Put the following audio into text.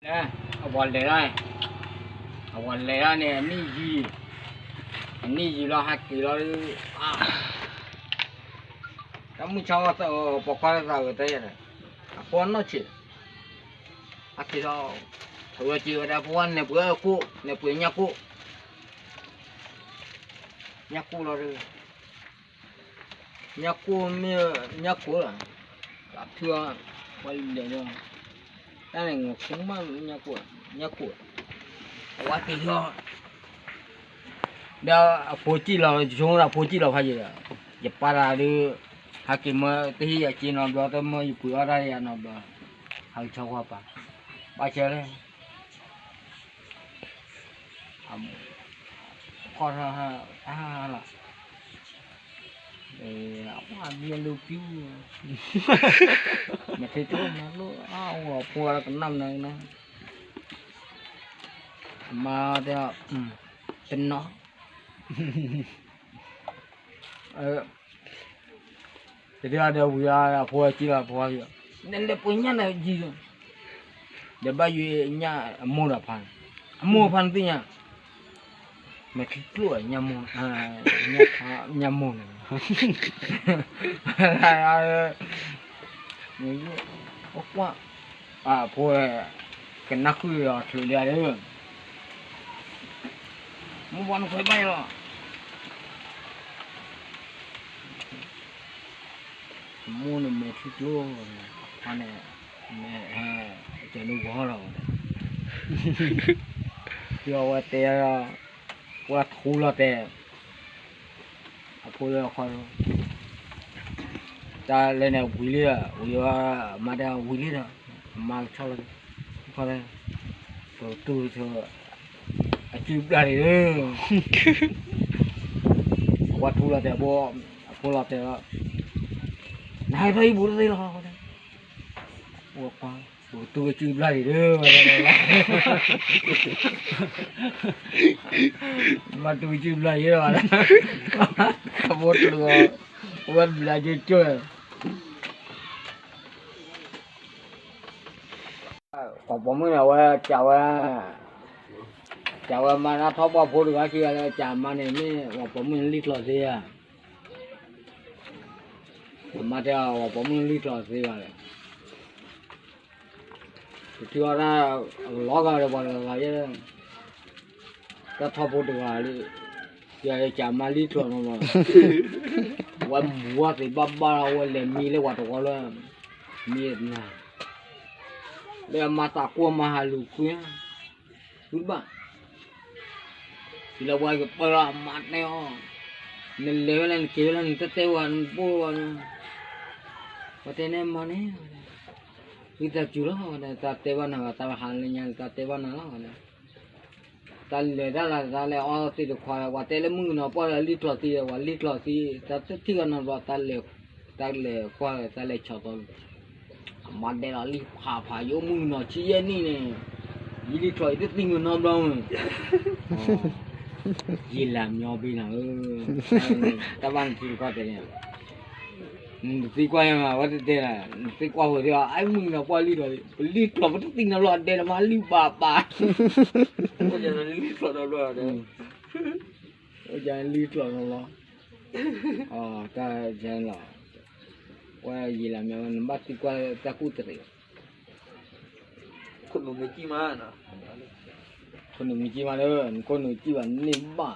nè bọn lấy đây bọn lấy ra nè ni gì lo hai kỳ lo kamu cho tao bỏ qua tao cái này con nó chỉ kỳ lo thôi chỉ ada con này bữa nhà cụ rồi nhà cụ là cả thưa quay để rồi cái này ngọc cũng mà nhà cụ quá kỳ lo đó phố chỉ là chúng là phố chỉ là phải gì à dẹp para đi hakim thì chỉ nó đó tôi mới bữa ra ya nó đó hay cho qua ba chơi đấy con là để ông ăn nhiều lưu cứu mà thấy tôi nó ao qua cái năm này nè mà theo tin nó thì dia ada buaya apa cila apa ya nên dia punya là gì để bao nhiêu nhà mua là pan tinya mà cái tuổi nhà mua nhà mua này người quá thôi cái nắp cứ thử đi đấy mua bán phải bay rồi mua nó mệt luôn anh này mẹ chơi nó quá rồi giờ tè qua thu là tè thu là khoai ta lên này quý mà đã quý rồi mà cho lên khoai này rồi tôi cho chụp lại nữa qua thu là tè bo thu là tè này thấy bố đây là ủa qua tôi chụp lại nữa mà tôi chụp lại rồi không muốn được quên là gì chơi còn bố mới nào chào mà nó tháo bao phố được cái kia chào mà này mới bố mình lít lọt gì à mà theo bố mình lít lọt gì vậy thì ra ló ra bọn là cái ta tháo phố được cái giờ chào mà lít lọt màวันบัวสิบ้าวันเลยมีเลยว่าตัวเลยมีนะเดี๋ยวมาตะกัวมาหาลูกเนี่ยรู้ป่ะที่เราว่าก็ปลาหมัดเนี่ยนี่เลวเลยเกี่ยวเลยนี่เตวันบัวนะว่าแต่เนี่ยมันเนี่ยคือแต่จุดละวันแต่เตวันนะแต่หันเลยยังแต่เตวันนะวันแต่เลยได้ละแต่เลยอ๋อที่ดูควายว่าแต่เลยมึงเนาะพอลิตรตีว่าลิตรตีแต่ที่กันนะว่าแต่เลยควายแต่เลยชอบมันเดี๋ยวลิพาโยมึงเนาะชี้ยันนี่เนี่ยลิตรที่ติงกันน้ำร้อนยีหลามยอบีนะแต่วันที่ก็แต่เนี่ยตีกว่ายังไงว่าแต่ละตีกว่าหัวเดียวไอ้มึงเนาะพอลิตรมันติงกันร้อนเดี๋ยวมาลิบาก็จะลิตรเราด้วยเด้อจะลิตรเราอ๋อแต่จะเหรอว่ายีละมันบัดที่กว่าตะกุตรีคนหนุ่มจีมานะคนหนุ่มจีมาเลยคนหนุ่มจีวันนิ่มบ้า